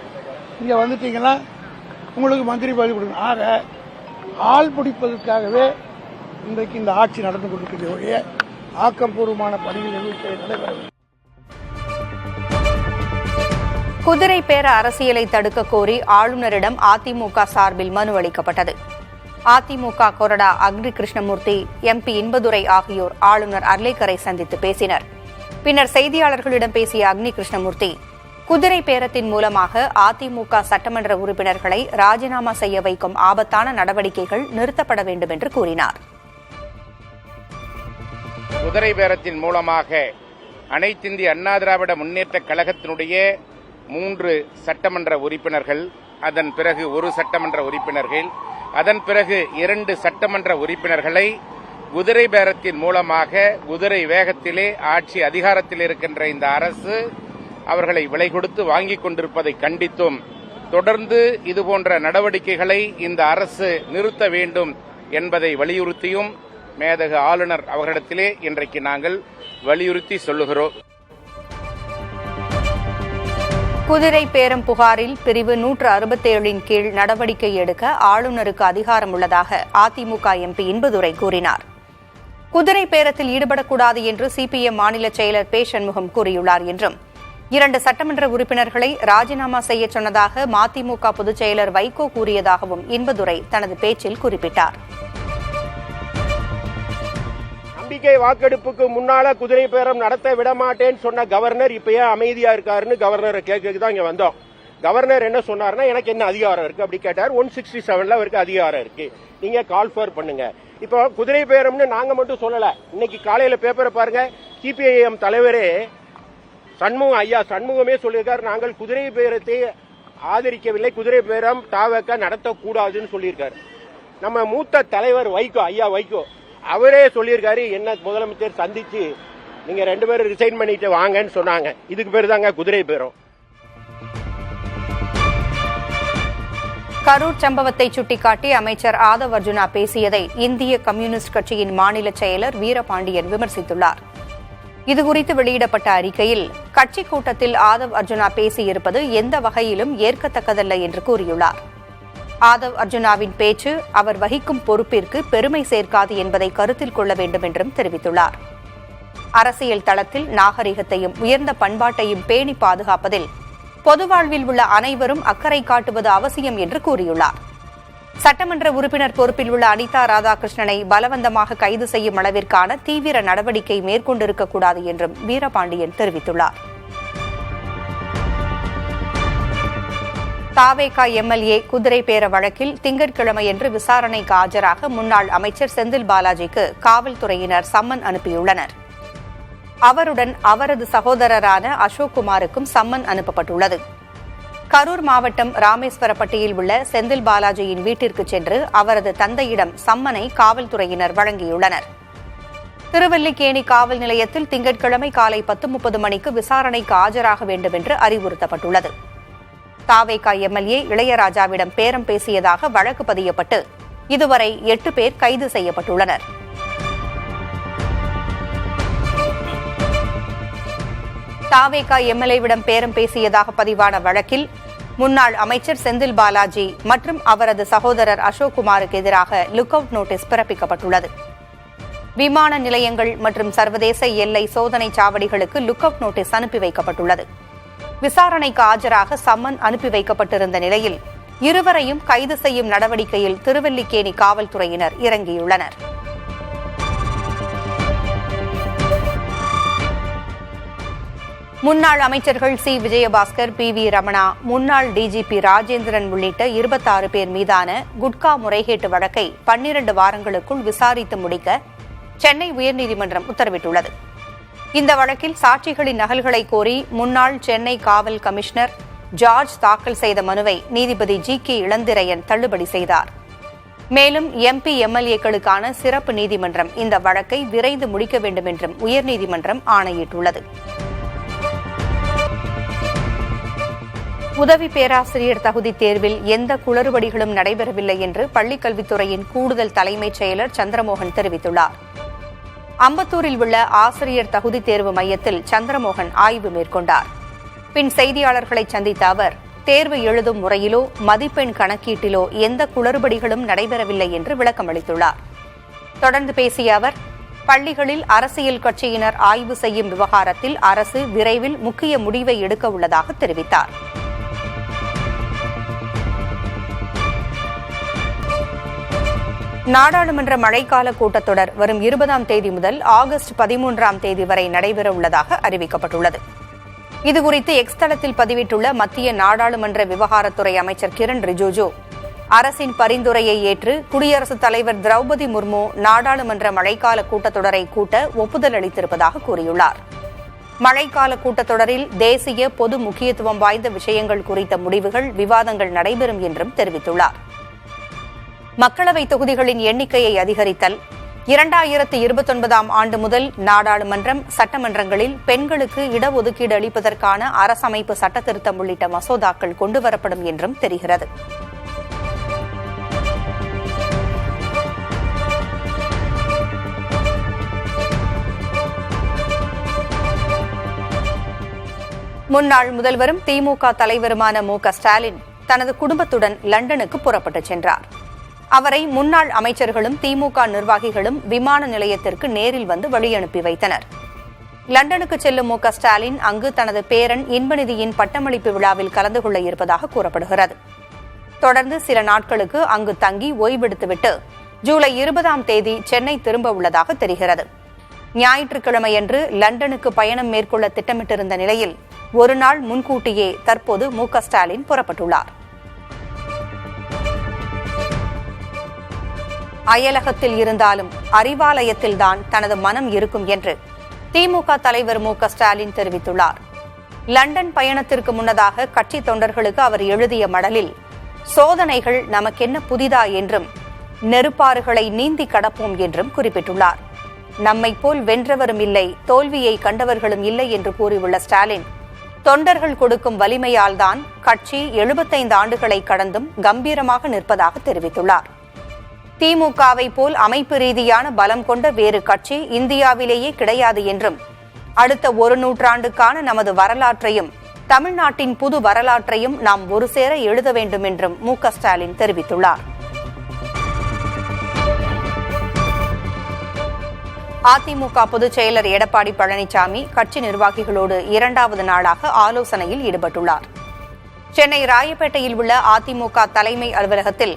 இங்க வந்துட்டீங்கன்னா உங்களுக்கு மந்திரி பதவி கொடுக்கணும். ஆக ஆள் பிடிப்பதற்காகவே இன்றைக்கு இந்த ஆட்சி நடந்து கொண்டிருக்கிற ஒழிய ஆக்கப்பூர்வமான பணிகள் எதுவும் நடைபெறவில்லை. குதிரை பேர அரசியலை தடுக்க கோரி ஆளுநரிடம் அதிமுக சார்பில் மனு அளிக்கப்பட்டது. அதிமுக கொறடா அக்னி கிருஷ்ணமூர்த்தி, எம்பி இன்பதுரை ஆகியோர் ஆளுநர் அர்லேக்கரை சந்தித்து பேசினர். பின்னர் செய்தியாளர்களிடம் பேசிய அக்னி கிருஷ்ணமூர்த்தி, குதிரை பேரத்தின் மூலமாக அதிமுக சட்டமன்ற உறுப்பினர்களை ராஜினாமா செய்ய வைக்கும் ஆபத்தான நடவடிக்கைகள் நிறுத்தப்பட வேண்டும் என்று கூறினார். குதிரை பேரத்தின் மூலமாக அனைத்திந்திய அண்ணா திராவிட முன்னேற்ற கழகத்தினுடைய 3 சட்டமன்ற உறுப்பினர்கள், அதன் பிறகு 1 சட்டமன்ற உறுப்பினர்கள், அதன் பிறகு 2 சட்டமன்ற உறுப்பினர்களை குதிரை பேரத்தின் மூலமாக குதிரை வேகத்திலே ஆட்சி அதிகாரத்தில் இருக்கின்ற இந்த அரசு அவர்களை விலை கொடுத்து வாங்கிக் கொண்டிருப்பதை கண்டித்தும், தொடர்ந்து இதுபோன்ற நடவடிக்கைகளை இந்த அரசு நிறுத்த வேண்டும் என்பதை வலியுறுத்தியும் மேதகு ஆளுநர் அவர்களிடத்திலே இன்றைக்கு நாங்கள் வலியுறுத்தி சொல்லுகிறோம். குதிரை பேரம் புகாரில் பிரிவு 167 கீழ் நடவடிக்கை எடுக்க ஆளுநருக்கு அதிகாரம் உள்ளதாக அதிமுக எம்பி இன்பதுரை கூறினார். குதிரை பேரத்தில் ஈடுபடக்கூடாது என்று சிபிஎம் மாநில செயலர் பே. சண்முகம் கூறியுள்ளார் என்றும், 2 சட்டமன்ற உறுப்பினர்களை ராஜினாமா செய்ய சொன்னதாக மதிமுக பொதுச் செயலர் வைகோ கூறியதாகவும் இன்பதுரை தனது பேச்சில் குறிப்பிட்டார். நம்பிக்கை வாக்கெடுப்புக்கு முன்னால குதிரை பேரம் நடத்த விடமாட்டேன்னு சொன்ன கவர்னர் இப்ப ஏன் அமைதியா இருக்காருன்னு கவர்னரை கேட்க தான் இங்க வந்தோம். கவர்னர் என்ன சொன்னார்னா, எனக்கு என்ன அதிகாரம் இருக்கு அப்படி கேட்டார். 167 அவருக்கு அதிகாரம் இருக்கு, நீங்க கால் ஃபார் பண்ணுங்க. இப்போ குதிரை பேரம்னு நாங்க மட்டும் சொல்லல. இன்னைக்கு காலையில பேப்பரை பாருங்க, சிபிஐஎம் தலைவரே சண்முகமே சொல்லியிருக்காரு, நாங்கள் குதிரை பேரத்தை ஆதரிக்கவில்லை, குதிரை பேரம் தாவக நடத்தக்கூடாதுன்னு சொல்லியிருக்காரு. நம்ம மூத்த தலைவர் வைகோ அவரே சொல்லியிருக்காரு, என்ன முதலமைச்சர் சந்திச்சு நீங்க 2 பேரும் ரிசைன் பண்ணிட்டு வாங்கன்னு சொன்னாங்க. இதுக்கு பேர் தாங்க குதிரை பேரம். கரூர் சம்பவத்தை சுட்டிக்காட்டி அமைச்சர் ஆதவ் அர்ஜுனா பேசியதை இந்திய கம்யூனிஸ்ட் கட்சியின் மாநில செயலர் வீரபாண்டியன் விமர்சித்துள்ளார். இதுகுறித்து வெளியிடப்பட்ட அறிக்கையில், கட்சி கூட்டத்தில் ஆதவ் அர்ஜுனா பேசியிருப்பது எந்த வகையிலும் ஏற்கத்தக்கதல்ல என்று கூறியுள்ளார். ஆதவ் அர்ஜுனாவின் பேச்சு அவர் வகிக்கும் பொறுப்பிற்கு பெருமை சேர்க்காது என்பதை கருத்தில் கொள்ள வேண்டும் என்றும் தெரிவித்துள்ளார். அரசியல் தளத்தில் நாகரிகத்தையும் உயர்ந்த பண்பாட்டையும் பேணி பாதுகாப்பதில் பொது வாழ்வில் உள்ள அனைவரும் அக்கறை காட்டுவது அவசியம் என்று கூறியுள்ளார். சட்டமன்ற உறுப்பினர் பொறுப்பில் உள்ள அனிதா ராதாகிருஷ்ணனை பலவந்தமாக கைது செய்யும் அளவிற்கான தீவிர நடவடிக்கை மேற்கொண்டிருக்கக்கூடாது என்றும் வீரபாண்டியன் தெரிவித்துள்ளார். தாவேகா எம்எல்ஏ குதிரை பேர வழக்கில் திங்கட்கிழமையன்று விசாரணைக்கு ஆஜராக முன்னாள் அமைச்சர் செந்தில் பாலாஜிக்கு காவல்துறையினர் சம்மன் அனுப்பியுள்ளனர். அவருடன் அவரது சகோதரரான அசோக் குமாருக்கும் சம்மன் அனுப்பப்பட்டுள்ளது. கரூர் மாவட்டம் ராமேஸ்வரப்பட்டியில் உள்ள செந்தில் பாலாஜியின் வீட்டிற்கு சென்று அவரது தந்தையிடம் சம்மனை காவல்துறையினர் வழங்கியுள்ளனர். திருவல்லிக்கேணி காவல் நிலையத்தில் திங்கட்கிழமை காலை 10:30 மணிக்கு விசாரணைக்கு ஆஜராக வேண்டும் என்று அறிவுறுத்தப்பட்டுள்ளது. தாவேகா எம்எல்ஏ இளையராஜாவிடம் பேரம் பேசியதாக வழக்கு பதியப்பட்டு இதுவரை 8 பேர் கைது செய்யப்பட்டுள்ளனர். தாவேகா எம்எல்ஏவிடம் பேரம் பேசியதாக பதிவான வழக்கில் முன்னாள் அமைச்சர் செந்தில் பாலாஜி மற்றும் அவரது சகோதரர் அசோக் குமாருக்கு எதிராக லுக் அவுட் நோட்டீஸ் பிறப்பிக்கப்பட்டுள்ளது. விமான நிலையங்கள் மற்றும் சர்வதேச எல்லை சோதனை சாவடிகளுக்கு லுக் அவுட் நோட்டீஸ் அனுப்பி வைக்கப்பட்டுள்ளது. விசாரணைக்கு ஆஜராக சம்மன் அனுப்பி வைக்கப்பட்டிருந்த நிலையில் இருவரையும் கைது செய்யும் நடவடிக்கையில் திருவல்லிக்கேணி காவல்துறையினர் இறங்கியுள்ளனர். முன்னாள் அமைச்சர்கள் சி. விஜயபாஸ்கர், பி.வி. ரமணா, முன்னாள் டிஜிபி ராஜேந்திரன் உள்ளிட்ட 26 பேர் மீதான குட்கா முறைகேட்டு வழக்கை 12 வாரங்களுக்குள் விசாரித்து முடிக்க சென்னை உயர்நீதிமன்றம் உத்தரவிட்டுள்ளது. இந்த வழக்கில் சாட்சிகளின் நகல்களை கோரி முன்னாள் சென்னை காவல் கமிஷனர் ஜார்ஜ் தாக்கல் செய்த மனுவை நீதிபதி ஜி.கே. இளந்திரையன் தள்ளுபடி செய்தார். மேலும் எம்பி எம்எல்ஏக்களுக்கான சிறப்பு நீதிமன்றம் இந்த வழக்கை விரைந்து முடிக்க வேண்டும் என்றும் உயர்நீதிமன்றம் ஆணையிட்டுள்ளது. உதவி பேராசிரியர் தகுதி தேர்வில் எந்த குளறுபடிகளும் நடைபெறவில்லை என்று பள்ளிக்கல்வித்துறையின் கூடுதல் தலைமைச் செயலர் சந்திரமோகன் தெரிவித்துள்ளார். அம்பத்தூரில் உள்ள ஆசிரியர் தகுதி தேர்வு மையத்தில் சந்திரமோகன் ஆய்வு மேற்கொண்டார். பின் செய்தியாளர்களை சந்தித்த அவர், தேர்வு எழுதும் முறையிலோ மதிப்பெண் கணக்கீட்டிலோ எந்த குளறுபடிகளும் நடைபெறவில்லை என்று விளக்கமளித்துள்ளார். தொடர்ந்து பேசிய அவர், பள்ளிகளில் அரசியல் கட்சியினர் ஆய்வு செய்யும் விவகாரத்தில் அரசு விரைவில் முக்கிய முடிவை எடுக்க உள்ளதாக தெரிவித்தார். நாடாளுமன்ற மழைக்கால கூட்டத்தொடர் வரும் 20ஆம் தேதி முதல் ஆகஸ்ட் 13ஆம் தேதி வரை நடைபெற உள்ளதாக அறிவிக்கப்பட்டுள்ளது. இதுகுறித்து எக்ஸ் தளத்தில் பதிவிட்டுள்ள மத்திய நாடாளுமன்ற விவகாரத்துறை அமைச்சர் கிரண் ரிஜிஜூ, அரசின் பரிந்துரையை ஏற்று குடியரசுத் தலைவர் திரௌபதி முர்மு நாடாளுமன்ற மழைக்கால கூட்டத்தொடரை கூட்ட ஒப்புதல் அளித்திருப்பதாக கூறியுள்ளார். மழைக்கால கூட்டத்தொடரில் தேசிய பொது முக்கியத்துவம் வாய்ந்த விஷயங்கள் குறித்த முடிவுகள், விவாதங்கள் நடைபெறும் என்றும் தெரிவித்துள்ளார். மக்களவைத் தொகுதிகளின் எண்ணிக்கையை அதிகரித்தல், 2029ஆம் ஆண்டு முதல் நாடாளுமன்றம், சட்டமன்றங்களில் பெண்களுக்கு இடஒதுக்கீடு அளிப்பதற்கான அரசமைப்பு சட்டத்திருத்தம் உள்ளிட்ட மசோதாக்கள் கொண்டுவரப்படும் என்றும் தெரிகிறது. முன்னாள் முதல்வரும் திமுக தலைவருமான மு.க. ஸ்டாலின் தனது குடும்பத்துடன் லண்டனுக்கு புறப்பட்டுச் சென்றார். அவரை முன்னாள் அமைச்சர்களும் திமுக நிர்வாகிகளும் விமான நிலையத்திற்கு நேரில் வந்து வழியனுப்பி வைத்தனர். லண்டனுக்கு செல்லும் மு.க. ஸ்டாலின் அங்கு தனது பேரன் இன்பநிதியின் பட்டமளிப்பு விழாவில் கலந்து கொள்ள இருப்பதாக கூறப்படுகிறது. தொடர்ந்து சில நாட்களுக்கு அங்கு தங்கி ஓய்வெடுத்துவிட்டு ஜூலை 20ஆம் தேதி சென்னை திரும்ப உள்ளதாக தெரிகிறது. ஞாயிற்றுக்கிழமையன்று லண்டனுக்கு பயணம் மேற்கொள்ள திட்டமிட்டிருந்த நிலையில் ஒரு நாள் முன்கூட்டியே தற்போது மு.க. ஸ்டாலின் புறப்பட்டுள்ளார். அயலகத்தில் இருந்தாலும் அறிவாலயத்தில்தான் தனது மனம் இருக்கும் என்று திமுக தலைவர் மு.க. ஸ்டாலின் தெரிவித்துள்ளார். லண்டன் பயணத்திற்கு முன்னதாக கட்சி தொண்டர்களுக்கு அவர் எழுதிய மடலில், சோதனைகள் நமக்கென்ன புதிதா என்றும் நெருப்பாறுகளை நீந்தி கடப்போம் என்றும் குறிப்பிட்டுள்ளார். நம்மை போல் வென்றவரும் இல்லை, தோல்வியை கண்டவர்களும் இல்லை என்று கூறியுள்ள ஸ்டாலின், தொண்டர்கள் கொடுக்கும் வலிமையால் தான் கட்சி 75 ஆண்டுகளை கடந்தும் கம்பீரமாக நிற்பதாக தெரிவித்துள்ளார். திமுகவை போல் அமைப்பு ரீதியான பலம் கொண்ட வேறு கட்சி இந்தியாவிலேயே கிடையாது என்றும், அடுத்த ஒரு நூற்றாண்டுக்கான நமது வரலாற்றையும் தமிழ்நாட்டின் புது வரலாற்றையும் நாம் ஒருசேர எழுத வேண்டும் என்றும் மு.க. ஸ்டாலின் தெரிவித்துள்ளார். அதிமுக பொதுச் செயலர் எடப்பாடி பழனிசாமி கட்சி நிர்வாகிகளோடு 2வது நாளாக ஆலோசனையில் ஈடுபட்டுள்ளார். சென்னை ராயப்பேட்டையில் உள்ள அதிமுக தலைமை அலுவலகத்தில்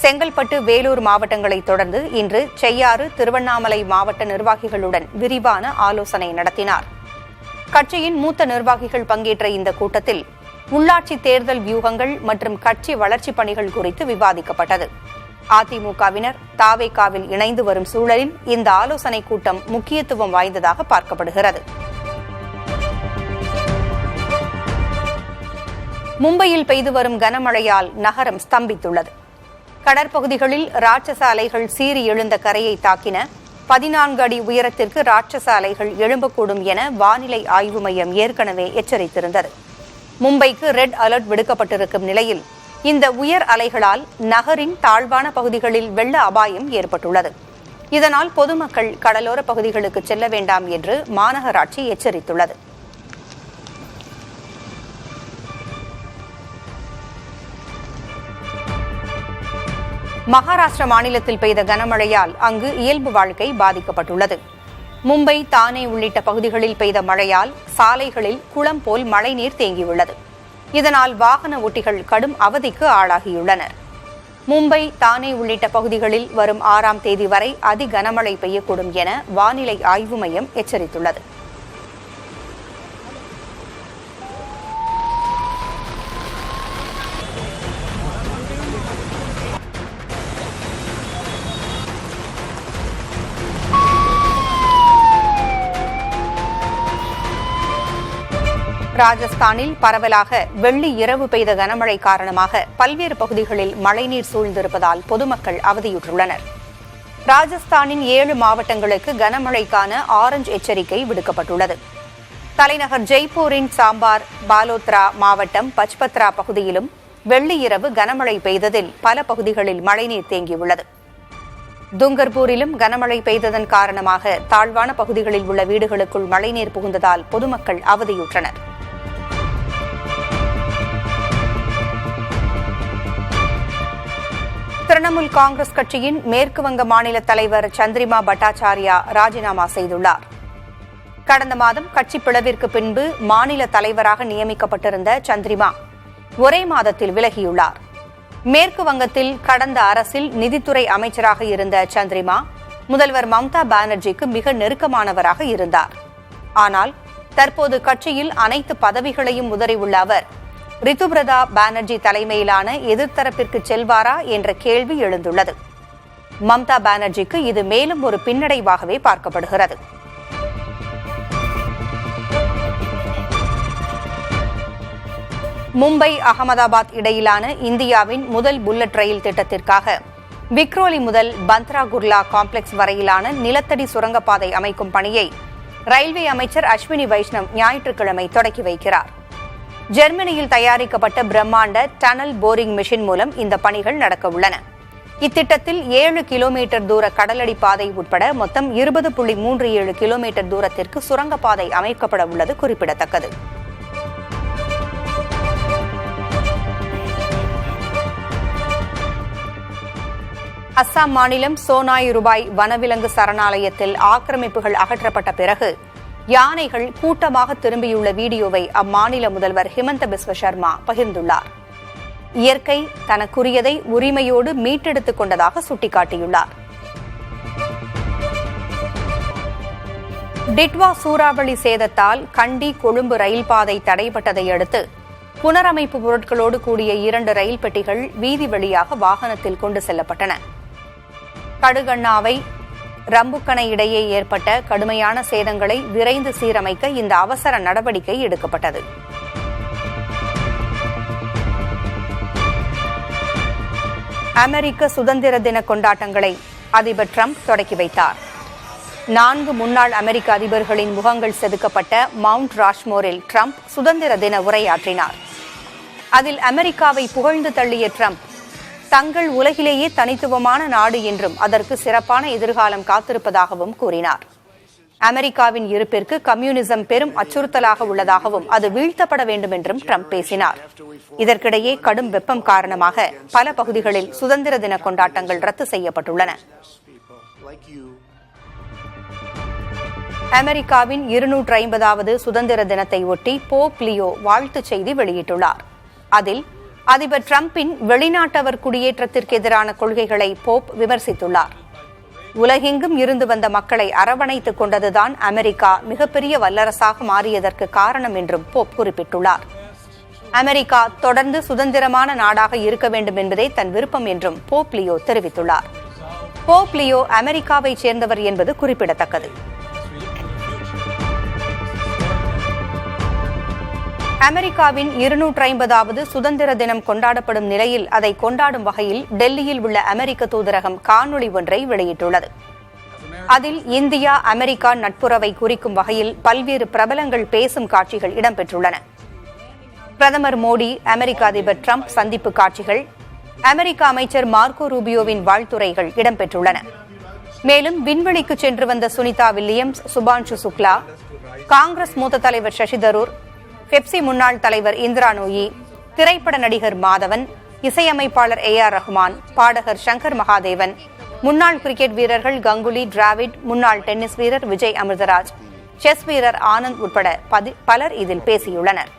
செங்கல்பட்டு, வேலூர் மாவட்டங்களைத் தொடர்ந்து இன்று செய்யாறு, திருவண்ணாமலை மாவட்ட நிர்வாகிகளுடன் விரிவான ஆலோசனை நடத்தினார். கட்சியின் மூத்த நிர்வாகிகள் பங்கேற்ற இந்த கூட்டத்தில் உள்ளாட்சி தேர்தல் வியூகங்கள் மற்றும் கட்சி வளர்ச்சிப் பணிகள் குறித்து விவாதிக்கப்பட்டது. அதிமுகவினர் தாவேகாவில் இணைந்து வரும் சூழலில் இந்த ஆலோசனைக் கூட்டம் முக்கியத்துவம் வாய்ந்ததாக பார்க்கப்படுகிறது. மும்பையில் பெய்து வரும் கனமழையால் நகரம் ஸ்தம்பித்துள்ளது. கடற்பகுதிகளில் ராட்சச அலைகள் சீறி எழுந்த கரையை தாக்கின. 14 அடி உயரத்திற்கு ராட்சச அலைகள் எழும்பக்கூடும் என வானிலை ஆய்வு மையம் ஏற்கனவே எச்சரித்திருந்தது. மும்பைக்கு ரெட் அலர்ட் விடுக்கப்பட்டிருக்கும் நிலையில் இந்த உயர் அலைகளால் நகரின் தாழ்வான பகுதிகளில் வெள்ள அபாயம் ஏற்பட்டுள்ளது. இதனால் பொதுமக்கள் கடலோர பகுதிகளுக்கு செல்ல வேண்டாம் என்று மாநகராட்சி எச்சரித்துள்ளது. மகாராஷ்டிரா மாநிலத்தில் பெய்த கனமழையால் அங்கு இயல்பு வாழ்க்கை பாதிக்கப்பட்டுள்ளது. மும்பை, தானே உள்ளிட்ட பகுதிகளில் பெய்த மழையால் சாலைகளில் குளம் போல் மழைநீர் தேங்கியுள்ளது. இதனால் வாகன ஓட்டிகள் கடும் அவதிக்கு ஆளாகியுள்ளனர். மும்பை, தானே உள்ளிட்ட பகுதிகளில் வரும் 6ஆம் தேதி வரை அதி கனமழை பெய்யக்கூடும் என வானிலை ஆய்வு மையம் எச்சரித்துள்ளது. ராஜஸ்தானில் பரவலாக வெள்ளி இரவு பெய்த கனமழை காரணமாக பல்வேறு பகுதிகளில் மழைநீர் சூழ்ந்திருப்பதால் பொதுமக்கள் அவதியுற்றுள்ளனர். ராஜஸ்தானின் 7 மாவட்டங்களுக்கு கனமழைக்கான ஆரஞ்ச் எச்சரிக்கை விடுக்கப்பட்டுள்ளது. தலைநகர் ஜெய்ப்பூரின் சாம்பார், பாலோத்ரா மாவட்டம் பச்பத்ரா பகுதியிலும் வெள்ளி இரவு கனமழை பெய்ததில் பல பகுதிகளில் மழைநீர் தேங்கியுள்ளது. துங்கர்பூரிலும் கனமழை பெய்ததன் காரணமாக தாழ்வான பகுதிகளில் உள்ள வீடுகளுக்குள் மழைநீர் புகுந்ததால் பொதுமக்கள் அவதியுற்றனர். திரிணாமுல் காங்கிரஸ் கட்சியின் மேற்குவங்க மாநில தலைவர் சந்திரிமா பட்டாச்சாரியா ராஜினாமா செய்துள்ளார். கடந்த மாதம் கட்சி பிளவிற்கு பின்பு மாநில தலைவராக நியமிக்கப்பட்டிருந்த சந்திரிமா ஒரே மாதத்தில் விலகியுள்ளார். மேற்கு வங்கத்தில் கடந்த அரசில் நிதித்துறை அமைச்சராக இருந்த சந்திரிமா முதல்வர் மம்தா பானர்ஜிக்கு மிக நெருக்கமானவராக இருந்தார். ஆனால் தற்போது கட்சியில் அனைத்து பதவிகளையும் உதறியுள்ள அவர் ரிதுபிரதா பானர்ஜி தலைமையிலான எதிர்த்தரப்பிற்கு செல்வாரா என்ற கேள்வி எழுந்துள்ளது. மம்தா பானர்ஜிக்கு இது மேலும் ஒரு பின்னடைவாகவே பார்க்கப்படுகிறது. மும்பை அகமதாபாத் இடையிலான இந்தியாவின் முதல் புல்லட் ரயில் திட்டத்திற்காக விக்ரோலி முதல் பந்த்ரா குர்லா காம்ப்ளெக்ஸ் வரையிலான நிலத்தடி சுரங்கப்பாதை அமைக்கும் பணியை ரயில்வே அமைச்சர் அஸ்வினி வைஷ்ணவ் ஞாயிற்றுக்கிழமை தொடக்கி வைக்கிறார். ஜெர்மனியில் தயாரிக்கப்பட்ட பிரம்மாண்ட டனல் போரிங் மிஷின் மூலம் இந்த பணிகள் நடக்கவுள்ளன. இத்திட்டத்தில் 7 கிலோமீட்டர் தூர கடலடி பாதை உட்பட மொத்தம் 20.37 கிலோமீட்டர் தூரத்திற்கு சுரங்கப்பாதை அமைக்கப்பட உள்ளது குறிப்பிடத்தக்கது. அஸ்ஸாம் மாநிலம் சோனாய் ரூபாய் வனவிலங்கு சரணாலயத்தில் ஆக்கிரமிப்புகள் அகற்றப்பட்ட பிறகு யானைகள் கூட்டமாக திரும்பியுள்ள வீடியோவை அம்மாநில முதல்வர் ஹிமந்த பிஸ்வ சர்மா பகிர்ந்துள்ளார். இயற்கை தனக்குரியதை உரிமையோடு மீட்டெடுத்துக் கொண்டதாக சுட்டிக்காட்டியுள்ளார். டிட்வா சூறாவளி சேதத்தால் கண்டி கொழும்பு ரயில் பாதை தடைப்பட்டதை அடுத்து புனரமைப்பு பொருட்களோடு கூடிய 2 ரயில் பெட்டிகள் வீதி வழியாக வாகனத்தில் கொண்டு செல்லப்பட்டன. கடுகண்ணாவை ரம்புக்கணை இடையே ஏற்பட்ட கடுமையான சேதங்களை விரைந்து சீரமைக்க இந்த அவசர நடவடிக்கை எடுக்கப்பட்டது. அமெரிக்க சுதந்திர தின கொண்டாட்டங்களை அதிபர் டிரம்ப் தொடக்கி வைத்தார். 4 முன்னாள் அமெரிக்க அதிபர்களின் முகங்கள் செதுக்கப்பட்ட மவுண்ட் ராஷ்மோரில் டிரம்ப் சுதந்திர தின உரையாற்றினார். அதில் அமெரிக்காவை புகழ்ந்து தள்ளிய டிரம்ப் தங்கள் உலகிலேயே தனித்துவமான நாடு என்றும் அதற்கு சிறப்பான எதிர்காலம் காத்திருப்பதாகவும் கூறினார். அமெரிக்காவின் இருப்பிற்கு கம்யூனிசம் பெரும் அச்சுறுத்தலாக உள்ளதாகவும் அது வீழ்த்தப்பட வேண்டும் என்றும் டிரம்ப் பேசினார். இதற்கிடையே கடும் வெப்பம் காரணமாக பல பகுதிகளில் சுதந்திர தின கொண்டாட்டங்கள் ரத்து செய்யப்பட்டுள்ளன. அமெரிக்காவின் 250வது சுதந்திர தினத்தை ஒட்டி போப் லியோ வாழ்த்துச் செய்தி வெளியிட்டுள்ளார். அதில் அதிபர் டிரம்பின் வெளிநாட்டவர் குடியேற்றத்திற்கு எதிரான கொள்கைகளை போப் விமர்சித்துள்ளார். உலகெங்கும் இருந்து வந்த மக்களை அரவணைத்துக் கொண்டதுதான் அமெரிக்கா மிகப்பெரிய வல்லரசாக மாறியதற்கு காரணம் என்றும் போப் குறிப்பிட்டுள்ளார். அமெரிக்கா தொடர்ந்து சுதந்திரமான நாடாக இருக்க வேண்டும் என்பதே தன் விருப்பம் என்றும் போப் லியோ தெரிவித்துள்ளார். போப் லியோ அமெரிக்காவைச் சேர்ந்தவர் என்பது குறிப்பிடத்தக்கது. அமெரிக்காவின் 250வது சுதந்திர தினம் கொண்டாடப்படும் நிலையில் அதை கொண்டாடும் வகையில் டெல்லியில் உள்ள அமெரிக்க தூதரகம் காணொளி ஒன்றை வெளியிட்டுள்ளது. அதில் இந்தியா அமெரிக்கா நட்புறவை குறிக்கும் வகையில் பல்வேறு பிரபலங்கள் பேசும் காட்சிகள் இடம்பெற்றுள்ளன. பிரதமர் மோடி, அமெரிக்க அதிபர் டிரம்ப் சந்திப்பு காட்சிகள், அமெரிக்க அமைச்சர் மார்க்கோ ரூபியோவின் வாழ்த்துரைகள் இடம்பெற்றுள்ளன. மேலும் விண்வெளிக்கு சென்று வந்த சுனிதா வில்லியம்ஸ், சுபான்ஷு சுக்லா, காங்கிரஸ் மூத்த தலைவர் சசி தரூர், பெப்சி முன்னாள் தலைவர் இந்திரா நூயி, திரைப்பட நடிகர் மாதவன், இசையமைப்பாளர் AR ரஹ்மான், பாடகர் சங்கர் மகாதேவன், முன்னாள் கிரிக்கெட் வீரர்கள் கங்குலி, டிராவிட், முன்னாள் டென்னிஸ் வீரர் விஜய் அமிர்தராஜ், செஸ் வீரர் ஆனந்த் உட்பட பலர் இதில் பேசியுள்ளனர்.